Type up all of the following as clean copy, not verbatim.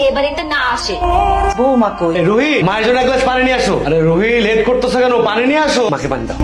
এ বাড়িতে না আসে। বৌমা কই? রুহি, মায়ের জন্য এক গ্লাস পানি নিয়ে আসো। আরে রুহি, লেট করতেছো কেন? পানি নিয়ে আসো। মাকে পানি দাও।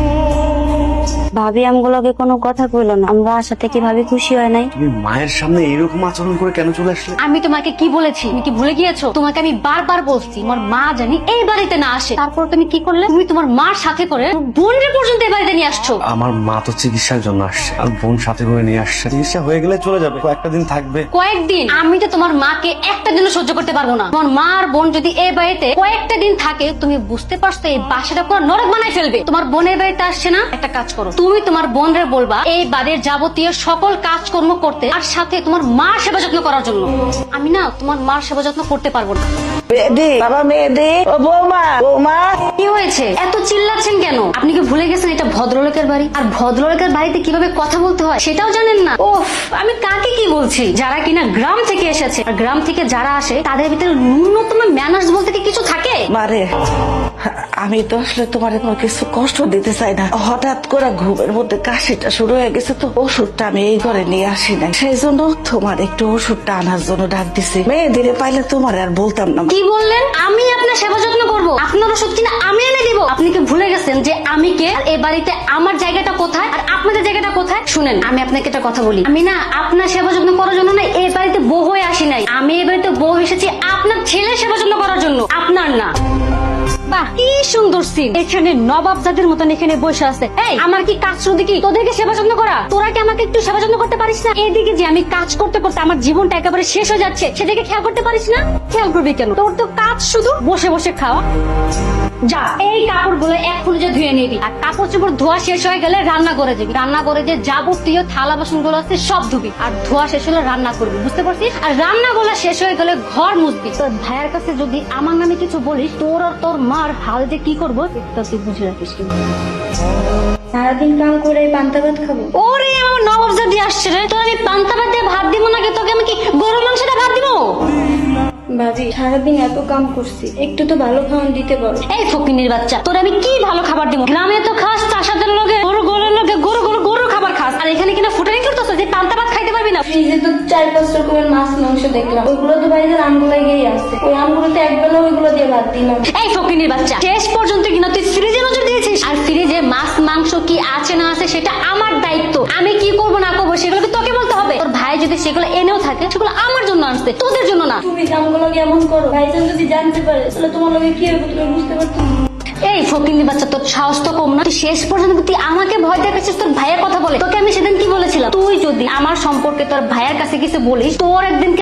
ভাবি আমগুলোকে কোনো কথা কইলো না, আমরা আসাতে কি ভাবি খুশি হয় নাই? তুমি মায়ের সামনে এরকম আচরণ করে কেন চলে আসলে? আমি তোমাকে কি বলেছি? তুমি কি ভুলে গিয়েছো? তোমাকে আমি বারবার বলছি তোমার মা জানি এই বাড়িতে না আসে, তারপর তুমি কি করলে? তুমি তোমার মার সাথে করে বোনের পর্যন্ত এই বাড়িতে নিয়ে আসছো। আমার মা তো চিকিৎসার জন্য আসছে, আর বোন সাথে করে নিয়ে আসছে। চিকিৎসা হয়ে গেলে চলে যাবে, কয়েকটা দিন থাকবে। কয়েকদিন? আমি তো তোমার মাকে একটা দিনও সহ্য করতে পারবো না। তোমার মা আর বোন যদি এই বাড়িতে কয়েকটা দিন থাকে, তুমি বুঝতে পারছো এই বাসাটা পুরো নরক বানাই ফেলবে। তোমার বোনের বাড়িতে আসছে না, একটা কাজ করো, তুমি তোমার বোনরে বলবা এই বাড়ির যাবতীয় সকল কাজকর্ম করতে, আর সাথে তোমার মার সেবা যত্ন করার জন্য। আমি না তোমার মার সেবা যত্ন করতে পারবো না। মেয়েদি, বাবা মেয়েদি, ও বৌমা, বৌমা। কি হয়েছে? এত চিল্লাচ্ছেন কেন? আপনি কি ভুলে গেছেন এটা ভদ্রলোকের বাড়ি? আর ভদ্রলোকের বাড়িতে কিভাবে কথা বলতে হয় সেটাও জানেন না? ওহ, আমি কাকে কি বলছি? যারা কিনা গ্রাম থেকে এসেছে, আর গ্রাম থেকে যারা আসে তাদের ভিতরে ন্যূনতম ম্যানার্স বলতে কি কিছু থাকে? মারে, আমি তো আসলে তোমার কিছু কষ্ট দিতে চাই না। হঠাৎ করে ঘুমের মধ্যে কাশিটা শুরু হয়ে গেছে, তো ওষুধটা আমি এই ঘরে নিয়ে আসি নাই, সেই জন্য তোমার একটু ওষুধটা আনার জন্য ডাক দিছি। মেয়ে দিলে পাইলে তোমার আর বলতাম না। কি বললেন? আমি আপনার সেবা যত্ন করবো? আপনার ওষুধ কিনা আমি এনে দিব? আপনি কি ভুলে গেছেন যে আমি কে, আর এই বাড়িতে আমার জায়গাটা কোথায় আর আপনাদের জায়গাটা কোথায়? শুনেন, আমি আপনাকে একটা কথা বলি, আমি না আপনার সেবা যত্ন করার জন্য না এই বাড়িতে বউ হয়ে আসি নাই। আমি এই বাড়িতে বউ এসেছি আপনার ছেলের সেবা যত্ন করার জন্য, আপনার না। বাহ, কি সুন্দর সিন! এখানে নবাব জাতির মতন এখানে বসে আছে। এই, আমার কি কাজ শুধু কি তোদেরকে সেবা যত্ন করা? তোরা কি আমাকে একটু সেবা যত্ন করতে পারিস না? এদিকে যে আমি কাজ করতে করতে আমার জীবনটা একেবারে শেষ হয়ে যাচ্ছে, সেদিকে খেয়াল করতে পারিস না? খেয়াল করবি কেন? তোর তো কাজ শুধু বসে বসে খাওয়া। যা, এই কাপড়গুলো এক্ষুনি যে ধুয়ে নিবি, আর কাপড় চোপড় ধোয়া শেষ হয়ে গেলে রান্না করে যাবি। রান্না করে যে যাবতীয় থালা বাসন গুলো আছে সব ধুবি, আর ধোয়া শেষ হলে রান্না করবি, বুঝতে পারছিস? আর রান্না গুলো শেষ হয়ে গেলে ঘর মুছবি। তোর ভাইয়ের কাছে যদি আমার নামে কিছু বলিস, তোর আর তোর মার হাল যে কি করবো তা তুই বুঝে রাখিস। সারাদিন কাম করে পান্তা ভাত খাবো? ওরে আমার নবাব জাতি আসছে রে, তোর আমি পান্তা ভাত দিয়ে ভাত দিব নাকি? তোকে আমি কি গরুর মাংস দিয়ে ভাত দিব? ভাবি, সারাদিন এত কাম করছি, একটু তো ভালো খাওয়ান দিতে পারো। এই ফকিনীর বাচ্চা, তোর আমি কি ভালো খাবার দিব? গ্রামে তো খাস চাষাদের লগে গরু, গরুর লগে গরু গরু গরু খাবার খাস, আর এখানে কিনা ফুটানি করতেছ যে পান্তা ভাত খাইতে পারবি না? ফ্রিজে তো 4-5 রকমের মাছ মাংস দেখলাম, ওইগুলো তো বাড়িতে আমগুলো গিয়ে আসছে, ওই আমগুলোতে একবেলা ওইগুলো দিয়ে ভাত দিলাম। এই ফকিনীর বাচ্চা, শেষ পর্যন্ত কিনা তুই ফ্রিজে নজর দিয়েছিস, আর ফ্রিজে মাছ মাংস কি আছে না আছে সেটা আমার দায়িত্ব। আমি কি করবো না করবো সেগুলো কি তোকে বলতে হবে? তোর ভাই যদি সেগুলো এনেও থাকে, সেগুলো আমার জন্য আনছে, তোদের জন্য না। তুমি কামগুলো এমন করো, ভাইজান যদি জানতে পারে তাহলে তোমার লগে কি হবে তুমি বুঝতে পারছো? এই ফকিনীর বাচ্চা, তোর সাহস তো কম না? তুই শেষ পর্যন্ত তুই আমাকে ভয় দেখাচ্ছিস তোর ভাইয়ের কথা বলে। তোকে আমি সেদিন কি বলেছিলাম? তুই যদি আমার সম্পর্কে তোর ভাইয়ের কাছে কিছু বলিস, তোর একদিন